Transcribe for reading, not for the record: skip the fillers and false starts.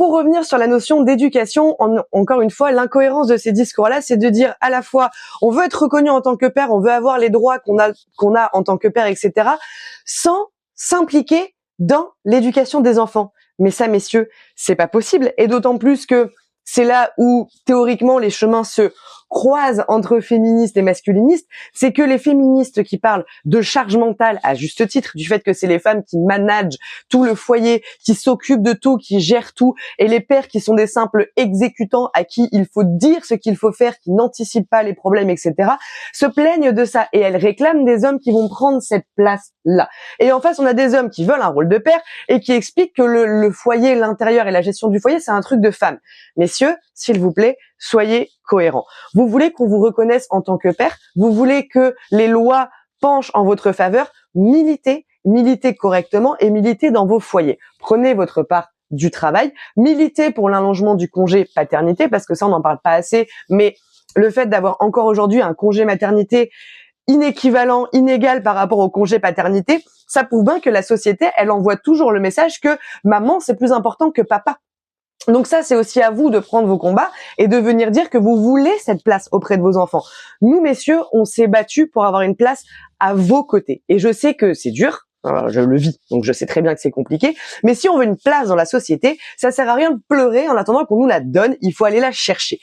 pour revenir sur la notion d'éducation, encore une fois, l'incohérence de ces discours-là, c'est de dire à la fois, on veut être reconnu en tant que père, on veut avoir les droits qu'on a en tant que père, etc., sans s'impliquer dans l'éducation des enfants. Mais ça, messieurs, c'est pas possible. Et d'autant plus que c'est là où, théoriquement, les chemins se croisent entre féministes et masculinistes, c'est que les féministes qui parlent de charge mentale, à juste titre, du fait que c'est les femmes qui managent tout le foyer, qui s'occupent de tout, qui gèrent tout, et les pères qui sont des simples exécutants à qui il faut dire ce qu'il faut faire, qui n'anticipent pas les problèmes, etc., se plaignent de ça. Et elles réclament des hommes qui vont prendre cette place-là. Et en face, on a des hommes qui veulent un rôle de père et qui expliquent que le foyer, l'intérieur et la gestion du foyer, c'est un truc de femme. Messieurs, s'il vous plaît, soyez cohérents. Vous voulez qu'on vous reconnaisse en tant que père, vous voulez que les lois penchent en votre faveur, militez correctement et militez dans vos foyers. Prenez votre part du travail, militez pour l'allongement du congé paternité, parce que ça, on n'en parle pas assez, mais le fait d'avoir encore aujourd'hui un congé maternité inéquivalent, inégal par rapport au congé paternité, ça prouve bien que la société, elle envoie toujours le message que maman, c'est plus important que papa. Donc ça, c'est aussi à vous de prendre vos combats et de venir dire que vous voulez cette place auprès de vos enfants. Nous, messieurs, on s'est battus pour avoir une place à vos côtés. Et je sais que c'est dur, je le vis, donc je sais très bien que c'est compliqué. Mais si on veut une place dans la société, ça sert à rien de pleurer en attendant qu'on nous la donne, il faut aller la chercher.